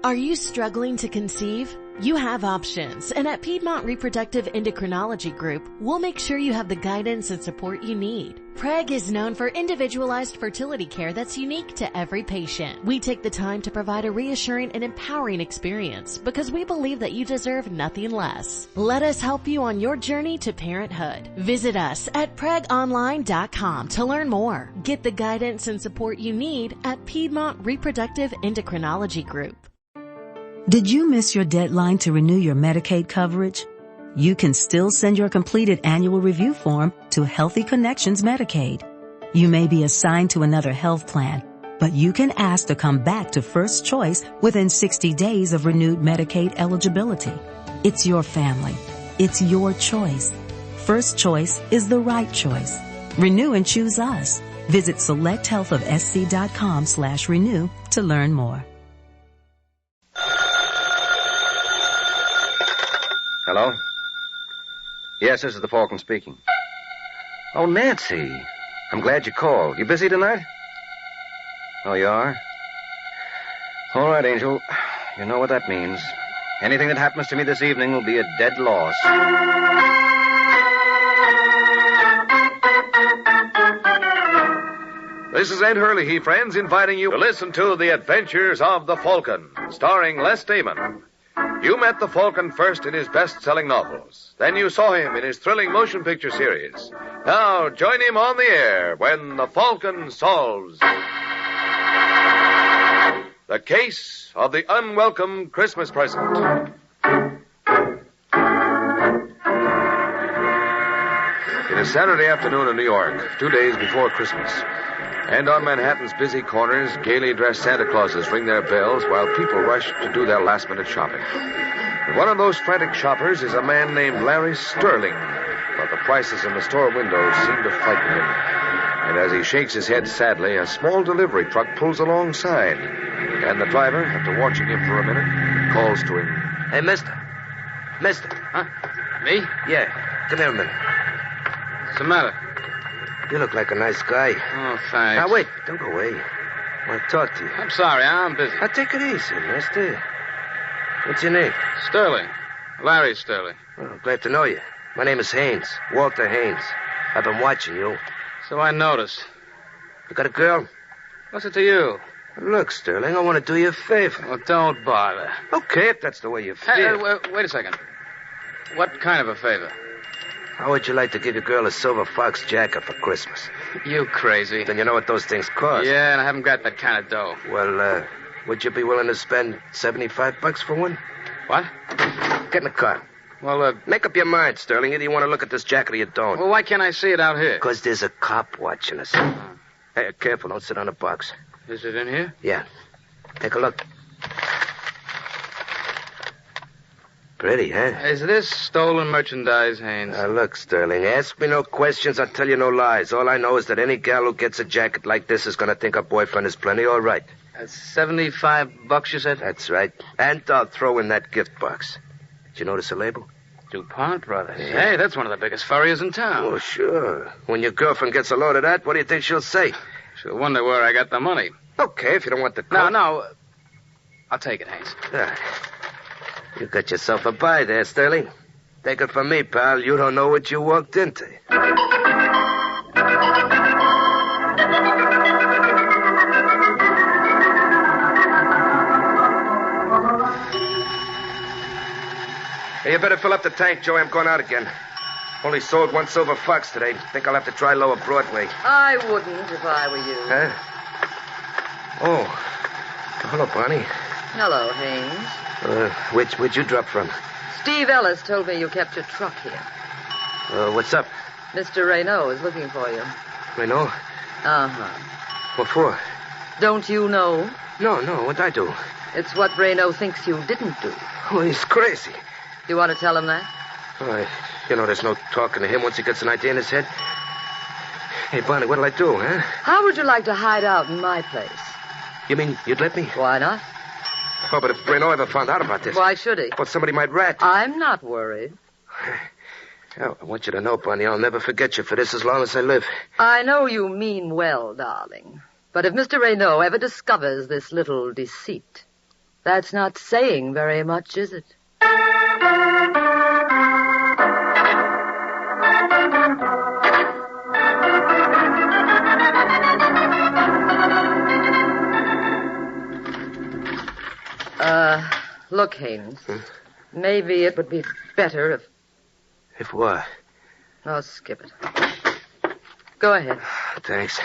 Are you struggling to conceive? You have options, and at Piedmont Reproductive Endocrinology Group, we'll make sure you have the guidance and support you need. PREG is known for individualized fertility care that's unique to every patient. We take the time to provide a reassuring and empowering experience because we believe that you deserve nothing less. Let us help you on your journey to parenthood. Visit us at pregonline.com to learn more. Get the guidance and support you need at Piedmont Reproductive Endocrinology Group. Did you miss your deadline to renew your Medicaid coverage? You can still send your completed annual review form to Healthy Connections Medicaid. You may be assigned to another health plan, but you can ask to come back to First Choice within 60 days of renewed Medicaid eligibility. It's your family. It's your choice. First Choice is the right choice. Renew and choose us. Visit selecthealthofsc.com/renew to learn more. Hello? Yes, this is the Falcon speaking. Oh, Nancy. I'm glad you called. You busy tonight? Oh, you are? All right, Angel. You know what that means. Anything that happens to me this evening will be a dead loss. This is Ed Hurley, friends, inviting you to listen to The Adventures of the Falcon, starring Les Damon. You met the Falcon first in his best-selling novels. Then you saw him in his thrilling motion picture series. Now, join him on the air when the Falcon solves the case of the unwelcome Christmas present. It is Saturday afternoon in New York, 2 days before Christmas. And on Manhattan's busy corners, gaily dressed Santa Clauses ring their bells while people rush to do their last-minute shopping. And one of those frantic shoppers is a man named Larry Sterling, but the prices in the store windows seem to frighten him. And as he shakes his head sadly, a small delivery truck pulls alongside. And the driver, after watching him for a minute, calls to him. Hey, mister. Mister. Huh? Me? Yeah. Come here a minute. What's the matter? You look like a nice guy. Oh, thanks. Now, wait. Don't go away. I want to talk to you. I'm sorry. I'm busy. Now, take it easy, mister. What's your name? Sterling. Larry Sterling. Oh, glad to know you. My name is Haynes. Walter Haynes. I've been watching you. So I noticed. You got a girl? What's it to you? Look, Sterling, I want to do you a favor. Well, don't bother. Okay, if that's the way you feel. Hey, wait a second. What kind of a favor? How would you like to give your girl a silver fox jacket for Christmas? You crazy. Then you know what those things cost. Yeah, and I haven't got that kind of dough. Well, would you be willing to spend $75 for one? What? Get in the car. Well, Make up your mind, Sterling. Either you want to look at this jacket or you don't. well, why can't I see it out here? Because there's a cop watching us. Hey, careful. Don't sit on the box. Is it in here? Yeah. Take a look. Pretty, huh? Is this stolen merchandise, Haynes? Look, Sterling, ask me no questions, I'll tell you no lies. All I know is that any gal who gets a jacket like this is going to think her boyfriend is plenty all right. That's $75, you said? That's right. And I'll throw in that gift box. Did you notice the label? DuPont Brothers. Yeah. Hey, that's one of the biggest furriers in town. Oh, sure. When your girlfriend gets a load of that, what do you think she'll say? She'll wonder where I got the money. Okay, if you don't want the coat. No. I'll take it, Haynes. You got yourself a buy there, Sterling. Take it from me, pal. You don't know what you walked into. Hey, you better fill up the tank, Joey. I'm going out again. Only sold one silver fox today. Think I'll have to try Lower Broadway. I wouldn't if I were you. Huh? Oh. Hello, Bonnie. Hello, Haynes. Where'd you drop from? Steve Ellis told me you kept your truck here. What's up? Mr. Raynaud is looking for you. Raynaud? Uh-huh. What for? Don't you know? No, what'd I do? It's what Raynaud thinks you didn't do. Oh, he's crazy. You want to tell him that? There's no talking to him once he gets an idea in his head. Hey, Bonnie, what'll I do, huh? How would you like to hide out in my place? You mean you'd let me? Why not? Oh, but if Raynaud ever found out about this... Why should he? Well, somebody might rat. I'm not worried. Oh, I want you to know, Bonnie, I'll never forget you for this as long as I live. I know you mean well, darling. But if Mr. Raynaud ever discovers this little deceit, That's not saying very much, is it? Look, Haynes. Maybe it would be better if... If what? Oh, skip it. Go ahead. Thanks.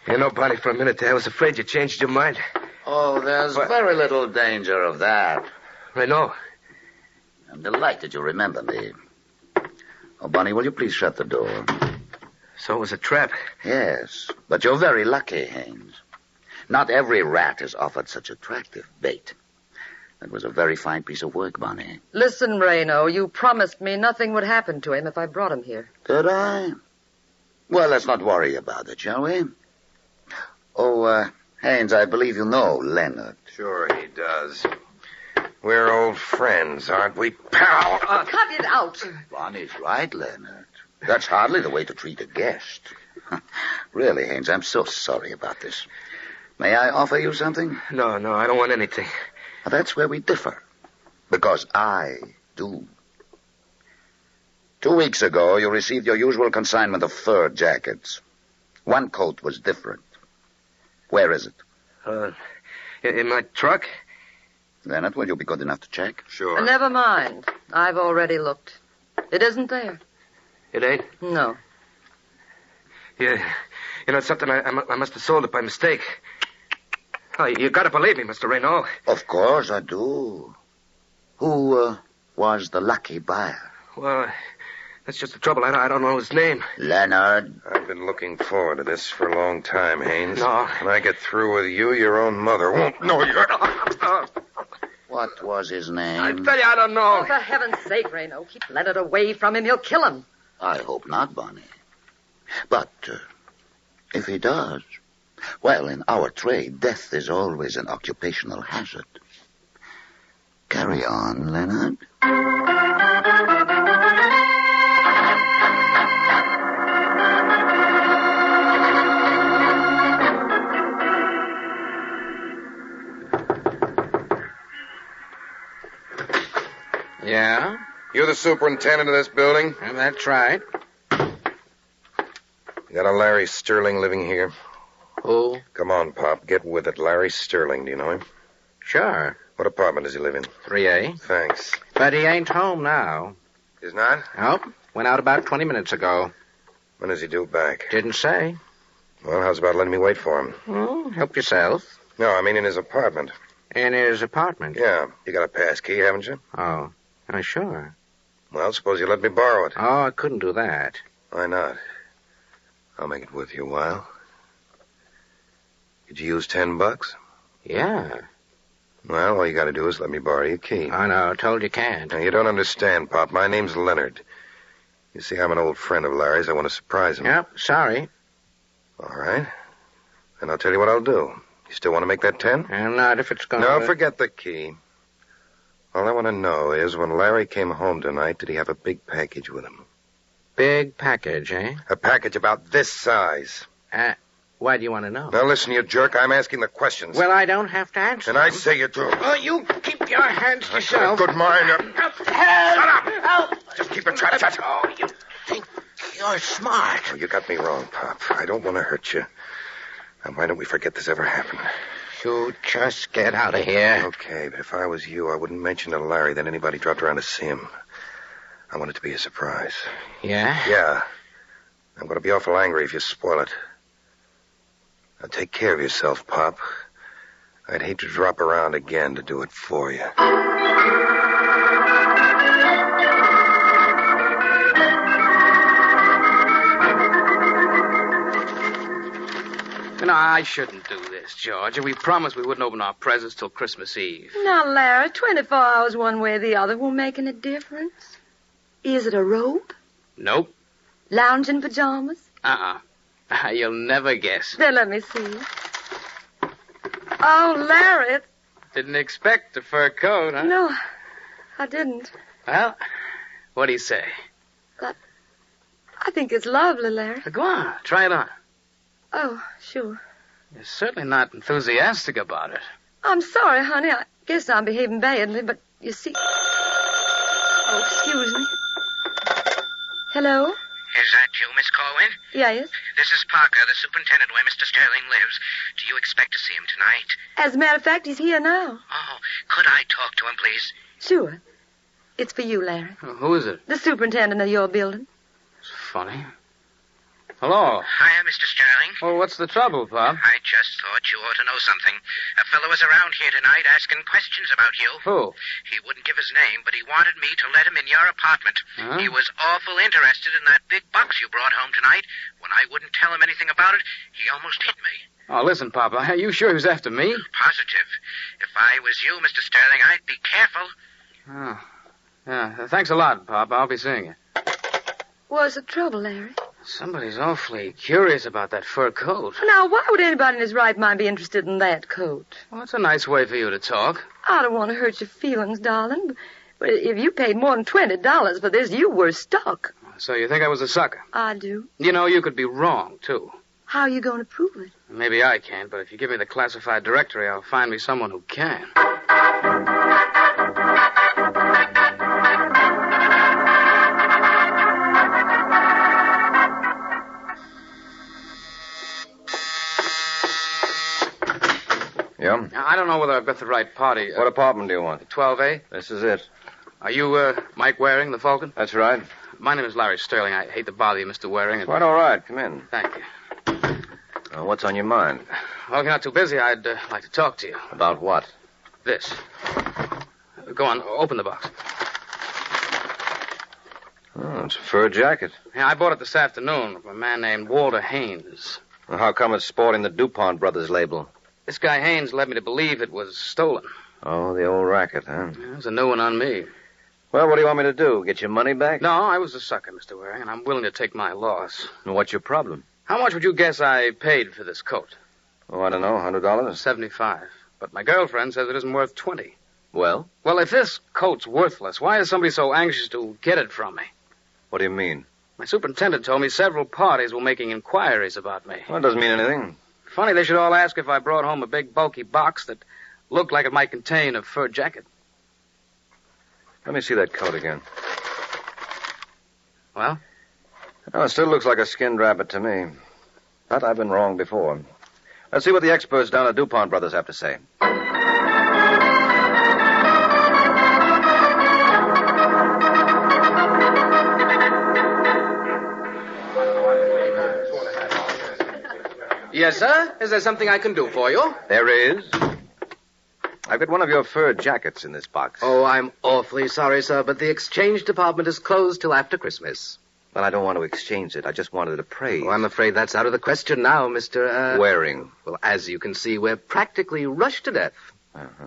You know, Bonnie, for a minute there, I was afraid you changed your mind. Oh, there's very little danger of that. I know. I'm delighted you remember me. Oh, Bonnie, will you please shut the door? So it was a trap. Yes, but you're very lucky, Haynes. Not every rat is offered such attractive bait. That was a very fine piece of work, Bonnie. Listen, Reno, you promised me nothing would happen to him if I brought him here. Did I? Well, let's not worry about it, shall we? Oh, Haynes, I believe you know Leonard. Sure he does. We're old friends, aren't we, pal? Cut it out. Bonnie's right, Leonard. That's hardly the way to treat a guest. Really, Haynes, I'm so sorry about this. May I offer you something? No, I don't want anything. Well, that's where we differ. Because I do. 2 weeks ago, you received your usual consignment of fur jackets. One coat was different. Where is it? In my truck? Leonard, will you be good enough to check? Sure. Never mind. I've already looked. It isn't there. It ain't? No. Yeah. You know, something I must have sold it by mistake. Oh, you gotta believe me, Mr. Reno. Of course I do. Who was the lucky buyer? Well, that's just the trouble. I don't know his name. Leonard. I've been looking forward to this for a long time, Haynes. No. When I get through with you, your own mother won't know you. What was his name? I tell you, I don't know. Oh, for heaven's sake, Reno, keep Leonard away from him. You'll kill him. I hope not, Bonnie. But if he does, well, in our trade, death is always an occupational hazard. Carry on, Leonard. Yeah? You the superintendent of this building? That's right. You got a Larry Sterling living here? Who? Come on, Pop. Get with it. Larry Sterling. Do you know him? Sure. What apartment does he live in? 3A. Thanks. But he ain't home now. He's not? Nope. Went out about 20 minutes ago. When does he due back? Didn't say. Well, how's about letting me wait for him? Oh, help yourself. No, I mean in his apartment. In his apartment? Yeah. You got a pass key, haven't you? Oh, sure. Well, suppose you let me borrow it. Oh, I couldn't do that. Why not? I'll make it worth your while. Could you use $10? Yeah. Well, all you got to do is let me borrow your key. I know. Told you can't. Now, you don't understand, Pop. My name's Leonard. You see, I'm an old friend of Larry's. I want to surprise him. Yep, sorry. All right. Then I'll tell you what I'll do. You still want to make that 10? And not if it's going No, forget the key. All I want to know is, when Larry came home tonight, did he have a big package with him? Big package, eh? A package about this size. Why do you want to know? Now, listen, you jerk. I'm asking the questions. Well, I don't have to answer And I them. say you do. Oh, you keep your hands to I've got yourself. a good mind. Help! Shut up! Help! Just keep it trap shut. Oh, you think you're smart. Oh, you got me wrong, Pop. I don't want to hurt you. Now, why don't we forget this ever happened? You just get out of here. Okay, but if I was you, I wouldn't mention to Larry that anybody dropped around to see him. I want it to be a surprise. Yeah? Yeah. I'm going to be awful angry if you spoil it. Now, take care of yourself, Pop. I'd hate to drop around again to do it for you. You know, I shouldn't do this, George. We promised we wouldn't open our presents till Christmas Eve. Now, Larry, 24 hours one way or the other won't make any difference. Is it a robe? Nope. Lounging pajamas? You'll never guess. Then let me see. Oh, Larry, it's... Didn't expect a fur coat, huh? No, I didn't. Well, what do you say? I think it's lovely, Larry. Go on, try it on. Oh, sure. You're certainly not enthusiastic about it. I'm sorry, honey. I Guess I'm behaving badly, but you see... Oh, excuse me. Hello? Is that you, Miss Corwin? Yes. This is Parker, the superintendent where Mr. Sterling lives. Do you expect to see him tonight? As a matter of fact, he's here now. Oh, could I talk to him, please? Sure. It's for you, Larry. Who is it? The superintendent of your building. It's funny. Hello. Hiya, Mr. Sterling. Well, what's the trouble, Pop? I just thought you ought to know something. A fellow was around here tonight asking questions about you. Who? He wouldn't give his name, but he wanted me to let him in your apartment. Huh? He was awful interested in that big box you brought home tonight. When I wouldn't tell him anything about it, he almost hit me. Oh, listen, Papa. Are you sure he was after me? Positive. If I was you, Mr. Sterling, I'd be careful. Oh. Yeah, thanks a lot, Papa. I'll be seeing you. What's the trouble, Larry? Somebody's awfully curious about that fur coat. Now, why would anybody in his right mind be interested in that coat? Well, that's a nice way for you to talk. I don't want to hurt your feelings, darling, but if you paid more than $20 for this, you were stuck. So you think I was a sucker? I do. You know, you could be wrong, too. How are you going to prove it? Maybe I can't, but if you give me the classified directory, I'll find me someone who can. Yeah? I don't know whether I've got the right party. What apartment do you want? 12A? This is it. Are you, Mike Waring, the Falcon? That's right. My name is Larry Sterling. I hate to bother you, Mr. Waring. Quite all right. Come in. Thank you. What's on your mind? Well, if you're not too busy, I'd like to talk to you. About what? This. Go on, open the box. Oh, it's a fur jacket. Yeah, I bought it this afternoon from a man named Walter Haynes. Well, how come it's sporting the DuPont Brothers label? This guy Haynes led me to believe it was stolen. Oh, the old racket, huh? Yeah, there's a new one on me. Well, what do you want me to do? Get your money back? No, I was a sucker, Mr. Waring, and I'm willing to take my loss. And what's your problem? How much would you guess I paid for this coat? Oh, I don't know, $100? $75. But my girlfriend says it isn't worth $20. Well? Well, if this coat's worthless, why is somebody so anxious to get it from me? What do you mean? My superintendent told me several parties were making inquiries about me. Well, it doesn't mean anything. Funny they should all ask if I brought home a big, bulky box that looked like it might contain a fur jacket. Let me see that coat again. Well? Oh, it still looks like a skinned rabbit to me. But I've been wrong before. Let's see what the experts down at DuPont Brothers have to say. Yes, sir? Is there something I can do for you? There is. I've got one of your fur jackets in this box. Oh, I'm awfully sorry, sir, but the exchange department is closed till after Christmas. Well, I don't want to exchange it. I just wanted to praise. Oh, I'm afraid that's out of the question now, Mr. Waring. Well, as you can see, we're practically rushed to death. Uh-huh.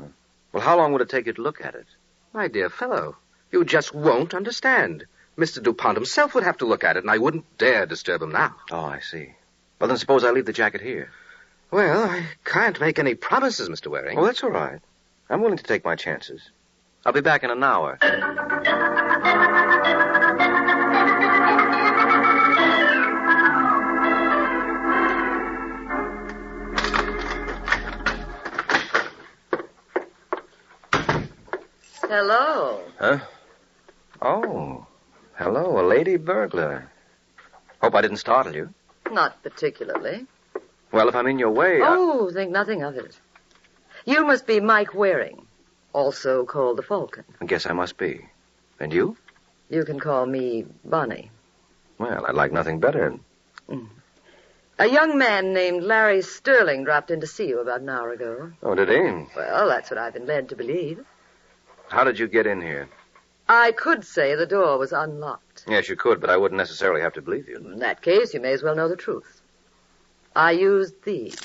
Well, how long would it take you to look at it? My dear fellow, you just won't understand. Mr. DuPont himself would have to look at it, and I wouldn't dare disturb him now. Oh, I see. Well, then suppose I leave the jacket here. Well, I can't make any promises, Mr. Waring. Oh, that's all right. I'm willing to take my chances. I'll be back in an hour. Hello. Huh? Oh, hello, a lady burglar. Hope I didn't startle you. Not particularly. Well, if I'm in your way... Oh, think nothing of it. You must be Mike Waring, also called the Falcon. I guess I must be. And you? You can call me Bonnie. Well, I'd like nothing better. A young man named Larry Sterling dropped in to see you about an hour ago. Oh, did he? Well, that's what I've been led to believe. How did you get in here? I could say the door was unlocked. Yes, you could, but I wouldn't necessarily have to believe you. In that case, you may as well know the truth. I used these.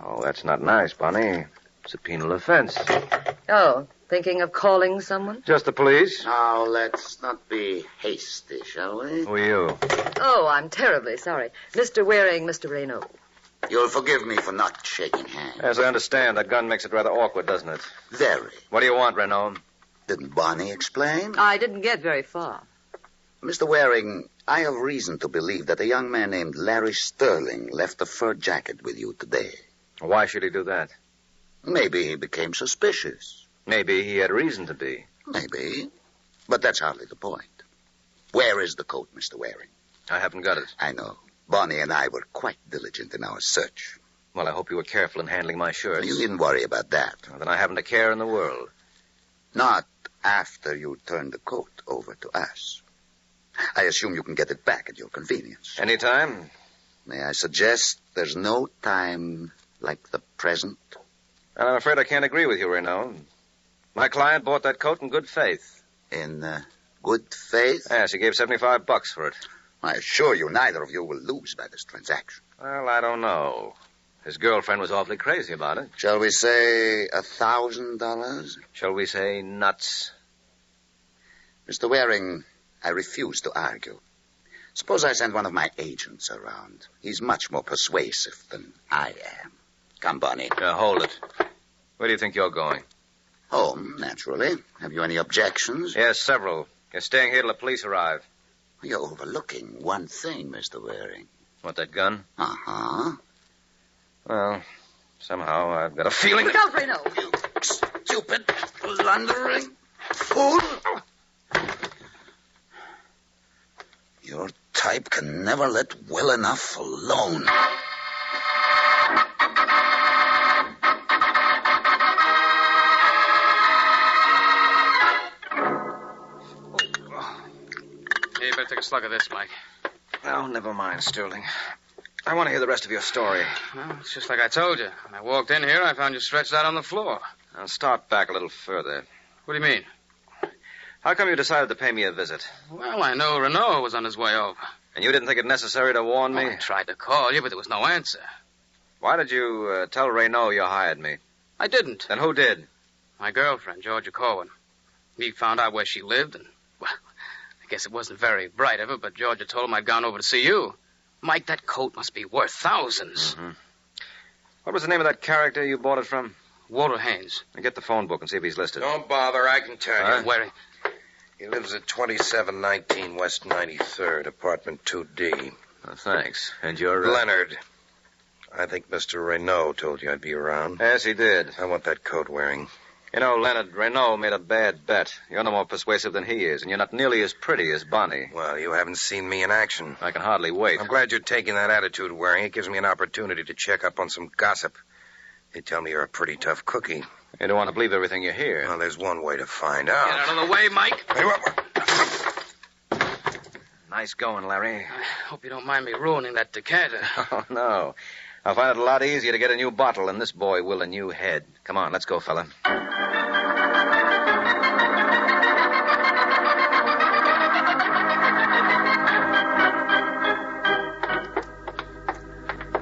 Oh, that's not nice, Bonnie. It's a penal offense. Oh, thinking of calling someone? Just the police? Now, let's not be hasty, shall we? Who are you? Oh, I'm terribly sorry. Mr. Waring, Mr. Raynaud. You'll forgive me for not shaking hands. As I understand, that gun makes it rather awkward, doesn't it? Very. What do you want, Renaud? Didn't Bonnie explain? I didn't get very far. Mr. Waring, I have reason to believe that a young man named Larry Sterling left a fur jacket with you today. Why should he do that? Maybe he became suspicious. Maybe he had reason to be. Maybe. But that's hardly the point. Where is the coat, Mr. Waring? I haven't got it. I know. Bonnie and I were quite diligent in our search. Well, I hope you were careful in handling my shirts. You needn't worry about that. Well, then I haven't a care in the world. Not after you turn the coat over to us. I assume you can get it back at your convenience. Anytime? May I suggest there's no time like the present? I'm afraid I can't agree with you, Renaud. My client bought that coat in good faith. In good faith? Yes, he gave $75 for it. I assure you, neither of you will lose by this transaction. Well, I don't know. His girlfriend was awfully crazy about it. Shall we say $1,000? Shall we say nuts? Mr. Waring, I refuse to argue. Suppose I send one of my agents around. He's much more persuasive than I am. Come, Bonnie. Hold it. Where do you think you're going? Home, naturally. Have you any objections? Yes, several. You're staying here till the police arrive. You're overlooking one thing, Mr. Waring. What, that gun? Uh-huh. Well, somehow I've got a feeling... Look out, Reno! You stupid, blundering fool! Your type can never let well enough alone. Yeah, you better take a slug of this, Mike. Oh, never mind, Sterling. I want to hear the rest of your story. Well, it's just like I told you. When I walked in here, I found you stretched out on the floor. I'll start back a little further. What do you mean? How come you decided to pay me a visit? Well, I know Renaud was on his way over. And you didn't think it necessary to warn me? Well, I tried to call you, but there was no answer. Why did you tell Renaud you hired me? I didn't. Then who did? My girlfriend, Georgia Corwin. He found out where she lived, and, well, I guess it wasn't very bright of her, but Georgia told him I'd gone over to see you. Mike, that coat must be worth thousands. Mm-hmm. What was the name of that character you bought it from? Walter Haynes. Now get the phone book and see if he's listed. Don't bother, I can tell you. Where? He lives at 2719 West 93rd, apartment 2D. Oh, thanks. And you're... Leonard. I think Mr. Renaud told you I'd be around. Yes, he did. I want that coat wearing. You know, Leonard, Renaud made a bad bet. You're no more persuasive than he is, and you're not nearly as pretty as Bonnie. Well, you haven't seen me in action. I can hardly wait. I'm glad you're taking that attitude, Waring. It gives me an opportunity to check up on some gossip. They tell me you're a pretty tough cookie. You don't want to believe everything you hear. Well, there's one way to find out. Get out of the way, Mike. Hey, what? Nice going, Larry. I hope you don't mind me ruining that decanter. Oh, no. I'll find it a lot easier to get a new bottle than this boy will a new head. Come on, let's go, fella.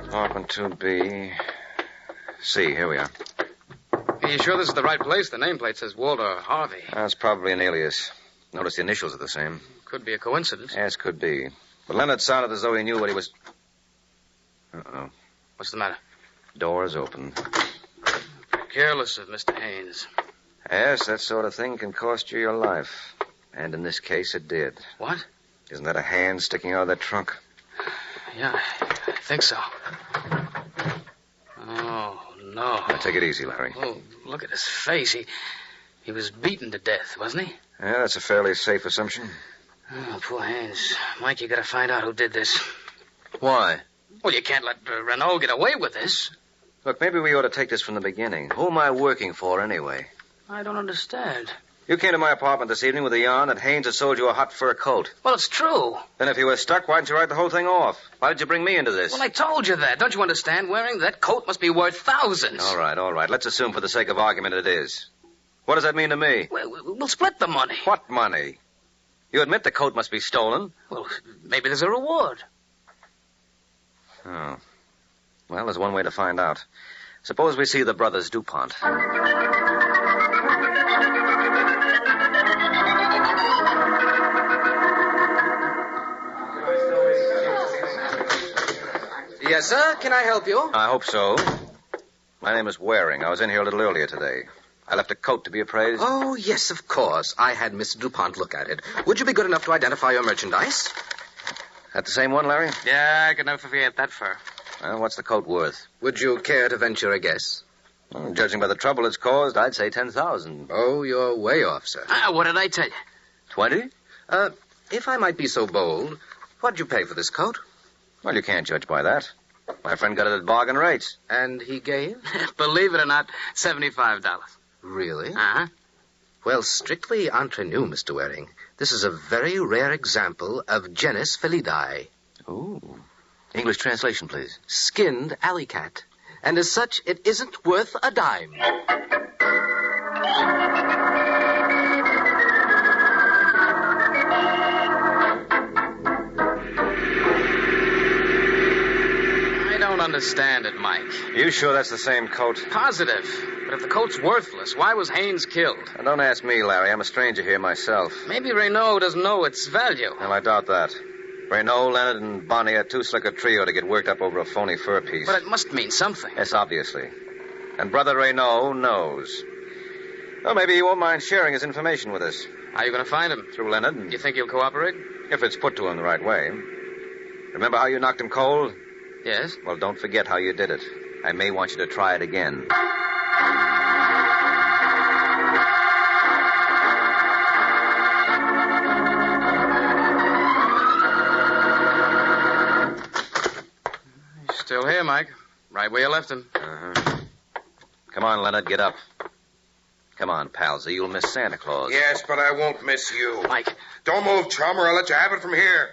Apartment 2B. C, here we are. Are you sure this is the right place? The nameplate says Walter Harvey. That's probably an alias. Notice the initials are the same. Could be a coincidence. Yes, could be. But Leonard sounded as though he knew what he was... Uh-oh. What's the matter? Door's open. Careless of Mr. Haynes. Yes, that sort of thing can cost you your life. And in this case, it did. What? Isn't that a hand sticking out of that trunk? Yeah, I think so. Oh, no. Now, take it easy, Larry. Oh, look at his face. He was beaten to death, wasn't he? Yeah, that's a fairly safe assumption. Oh, poor Haynes. Mike, you gotta find out who did this. Why? Well, you can't let Renaud get away with this. Look, maybe we ought to take this from the beginning. Who am I working for, anyway? I don't understand. You came to my apartment this evening with a yarn that Haynes had sold you a hot fur coat. Well, it's true. Then if you were stuck, why didn't you write the whole thing off? Why did you bring me into this? Well, I told you that. Don't you understand, Waring? That coat must be worth thousands. All right. Let's assume for the sake of argument it is. What does that mean to me? We'll split the money. What money? You admit the coat must be stolen? Well, maybe there's a reward. Oh. Well, there's one way to find out. Suppose we see the brothers DuPont. Yes, sir. Can I help you? I hope so. My name is Waring. I was in here a little earlier today. I left a coat to be appraised. Oh, yes, of course. I had Mr. DuPont look at it. Would you be good enough to identify your merchandise? That the same one, Larry? Yeah, I could never forget that fur. Well, what's the coat worth? Would you care to venture a guess? Well, judging by the trouble it's caused, I'd say 10,000. Oh, you're way off, sir. What did I tell you? 20? If I might be so bold, what'd you pay for this coat? Well, you can't judge by that. My friend got it at bargain rates. And he gave? Believe it or not, $75. Really? Uh-huh. Well, strictly entre nous, Mr. Waring, this is a very rare example of genus felidae. Ooh. English translation, please. Skinned alley cat. And as such, it isn't worth a dime. I don't understand it, Mike. You sure that's the same coat? Positive. But if the coat's worthless, why was Haynes killed? Now, don't ask me, Larry. I'm a stranger here myself. Maybe Renault doesn't know its value. Well, I doubt that. Renault, Leonard, and Bonnie are too slick a trio to get worked up over a phony fur piece. But it must mean something. Yes, obviously. And Brother Renault knows. Well, maybe he won't mind sharing his information with us. How are you going to find him? Through Leonard. You think he'll cooperate? If it's put to him the right way. Remember how you knocked him cold? Yes. Well, don't forget how you did it. I may want you to try it again. He's still here, Mike. Right where you left him. Uh-huh. Come on, Leonard, get up. Come on, pals, or you'll miss Santa Claus. Yes, but I won't miss you. Mike. Don't move, chum, or I'll let you have it from here.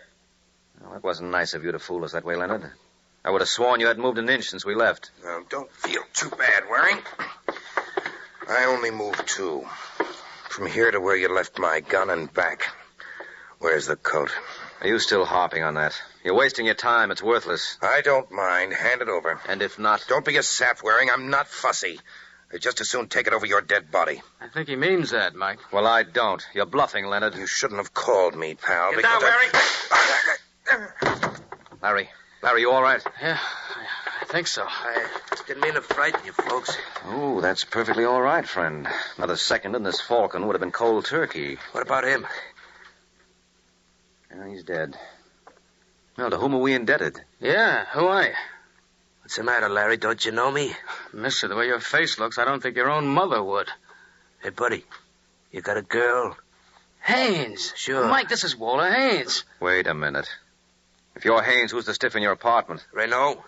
Well, it wasn't nice of you to fool us that way, Leonard. I would have sworn you hadn't moved an inch since we left. Now, don't feel too bad, Waring. I only moved 2. From here to where you left my gun and back. Where's the coat? Are you still harping on that? You're wasting your time. It's worthless. I don't mind. Hand it over. And if not... Don't be a sap, Waring. I'm not fussy. I'd just as soon take it over your dead body. I think he means that, Mike. Well, I don't. You're bluffing, Leonard. You shouldn't have called me, pal. Get down, Waring. Larry, you all right? Yeah, I think so. I didn't mean to frighten you, folks. Oh, that's perfectly all right, friend. Another second and this Falcon would have been cold turkey. What about him? Yeah, he's dead. Well, to whom are we indebted? Yeah, who are you? What's the matter, Larry? Don't you know me? Mister, the way your face looks, I don't think your own mother would. Hey, buddy, you got a girl? Haynes. Sure. Mike, this is Walter Haynes. Wait a minute. If you're Haynes, who's the stiff in your apartment? Renault.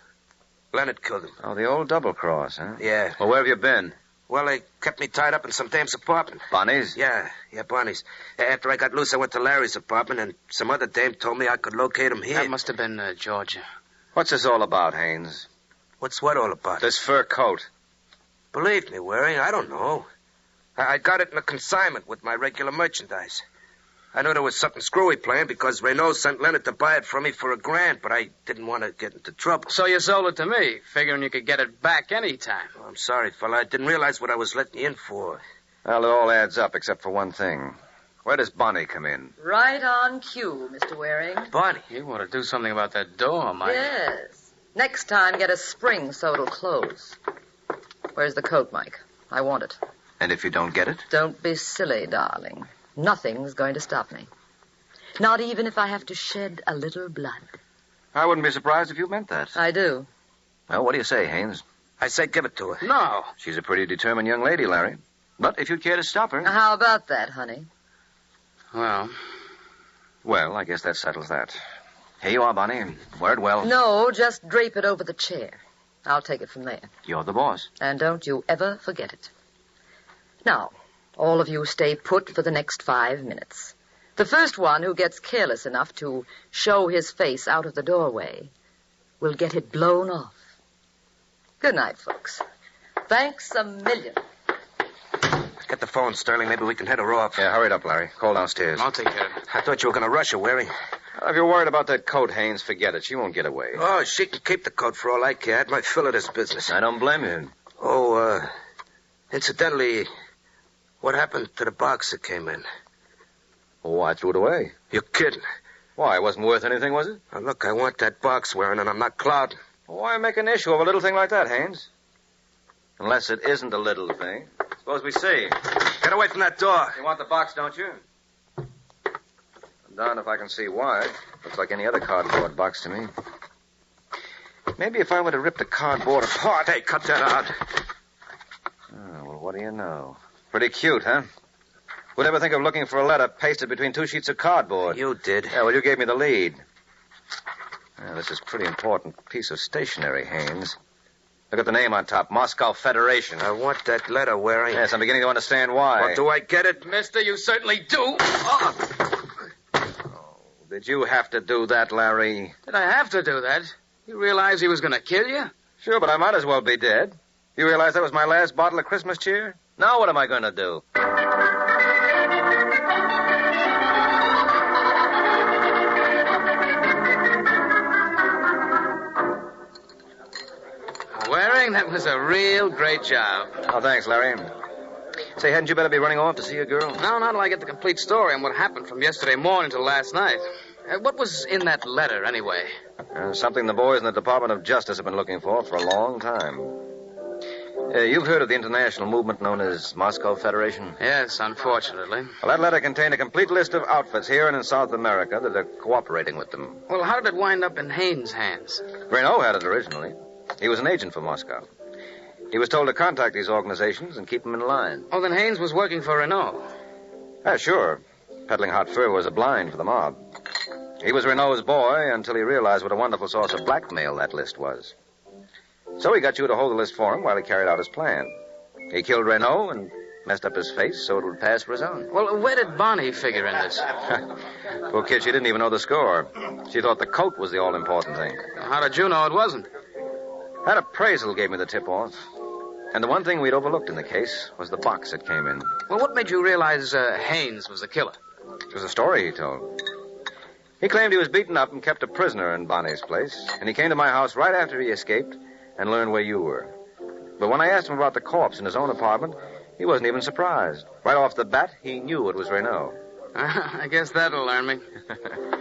Leonard killed him. Oh, the old double cross, huh? Yeah. Well, where have you been? Well, they kept me tied up in some dame's apartment. Bonnie's? Yeah, Bonnie's. After I got loose, I went to Larry's apartment, and some other dame told me I could locate him here. That must have been Georgia. What's this all about, Haynes? What's what all about? This fur coat. Believe me, Waring, I don't know. I got it in a consignment with my regular merchandise. I knew there was something screwy playing because Renault sent Leonard to buy it from me for $1,000, but I didn't want to get into trouble. So you sold it to me, figuring you could get it back any time. Oh, I'm sorry, fella. I didn't realize what I was letting you in for. Well, it all adds up except for one thing. Where does Bonnie come in? Right on cue, Mr. Waring. Bonnie. You want to do something about that door, Mike. Yes. Next time, get a spring so it'll close. Where's the coat, Mike? I want it. And if you don't get it? Don't be silly, darling. Nothing's going to stop me. Not even if I have to shed a little blood. I wouldn't be surprised if you meant that. I do. Well, what do you say, Haynes? I say give it to her. No. She's a pretty determined young lady, Larry. But if you'd care to stop her... How about that, honey? Well, I guess that settles that. Here you are, Bonnie. Wear it well. No, just drape it over the chair. I'll take it from there. You're the boss. And don't you ever forget it. Now, all of you stay put for the next 5 minutes. The first one who gets careless enough to show his face out of the doorway will get it blown off. Good night, folks. Thanks a million. Get the phone, Sterling. Maybe we can head her off. Yeah, hurry it up, Larry. Call downstairs. I'll take care of it. I thought you were going to rush her, Waring. If you're worried about that coat, Haynes, forget it. She won't get away. Oh, she can keep the coat for all I care. I had my fill of this business. I don't blame you. Oh, incidentally, what happened to the box that came in? Oh, I threw it away. You're kidding. Why, it wasn't worth anything, was it? Now, look, I want that box, Waring, and I'm not clouding. Why make an issue of a little thing like that, Haynes? Unless it isn't a little thing. Suppose we see. Get away from that door. You want the box, don't you? I'm darned if I can see why. Looks like any other cardboard box to me. Maybe if I were to rip the cardboard apart... Hey, cut that out. do you know? Pretty cute, huh? Who'd ever think of looking for a letter pasted between 2 sheets of cardboard? You did. Yeah, well, you gave me the lead. Yeah, this is a pretty important piece of stationery, Haynes. Look at the name on top, Moscow Federation. I want that letter, Waring. Yes, I'm beginning to understand why. Well, do I get it? Mister, you certainly do. Did you have to do that, Larry? Did I have to do that? You realize he was going to kill you? Sure, but I might as well be dead. You realize that was my last bottle of Christmas cheer? Now what am I going to do? Waring, that was a real great job. Oh, thanks, Larry. Say, hadn't you better be running off to see your girl? No, not till I get the complete story on what happened from yesterday morning till last night. What was in that letter, anyway? Something the boys in the Department of Justice have been looking for a long time. You've heard of the international movement known as Moscow Federation? Yes, unfortunately. Well, that letter contained a complete list of outfits here and in South America that are cooperating with them. Well, how did it wind up in Haynes' hands? Renault had it originally. He was an agent for Moscow. He was told to contact these organizations and keep them in line. Oh, then Haynes was working for Renault. Yeah, sure. Peddling hot fur was a blind for the mob. He was Renault's boy until he realized what a wonderful source of blackmail that list was. So he got you to hold the list for him while he carried out his plan. He killed Renault and messed up his face so it would pass for his own. Well, where did Bonnie figure in this? Poor kid, she didn't even know the score. She thought the coat was the all-important thing. How did you know it wasn't? That appraisal gave me the tip-off. And the one thing we'd overlooked in the case was the box it came in. Well, what made you realize Haynes was the killer? It was a story he told. He claimed he was beaten up and kept a prisoner in Bonnie's place, and he came to my house right after he escaped and learned where you were. But when I asked him about the corpse in his own apartment, he wasn't even surprised. Right off the bat, he knew it was Renault. I guess that'll learn me.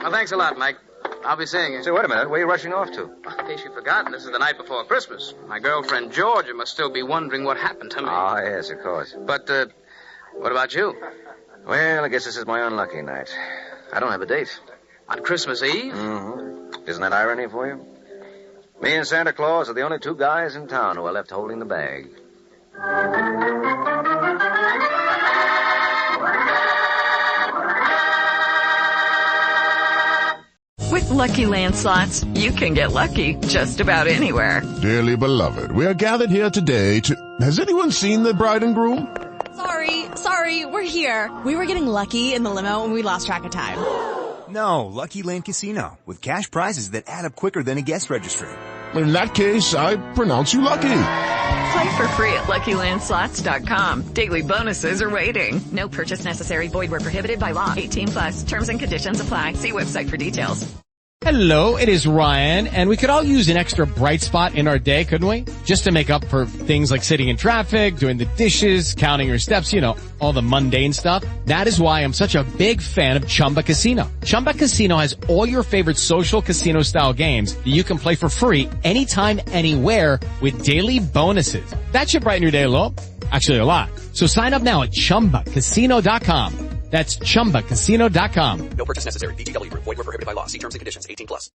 Well, thanks a lot, Mike. I'll be seeing you. Say, wait a minute. Where are you rushing off to? In case you've forgotten, this is the night before Christmas. My girlfriend Georgia must still be wondering what happened to me. Ah, yes, of course. But, what about you? Well, I guess this is my unlucky night. I don't have a date. On Christmas Eve? Mm-hmm. Isn't that irony for you? Me and Santa Claus are the only 2 guys in town who are left holding the bag. With Lucky Land Slots, you can get lucky just about anywhere. Dearly beloved, we are gathered here today to... Has anyone seen the bride and groom? Sorry, we're here. We were getting lucky in the limo and we lost track of time. No, Lucky Land Casino, with cash prizes that add up quicker than a guest registry. In that case, I pronounce you lucky. Play for free at LuckyLandSlots.com. Daily bonuses are waiting. No purchase necessary. Void where prohibited by law. 18+. Terms and conditions apply. See website for details. Hello, it is Ryan, and we could all use an extra bright spot in our day, couldn't we? Just to make up for things like sitting in traffic, doing the dishes, counting your steps, you know, all the mundane stuff. That is why I'm such a big fan of Chumba Casino. Chumba Casino has all your favorite social casino-style games that you can play for free anytime, anywhere with daily bonuses. That should brighten your day a little. Actually, a lot. So sign up now at ChumbaCasino.com. That's ChumbaCasino.com. No purchase necessary. VGW Group. Void where prohibited by law. See terms and conditions. 18+.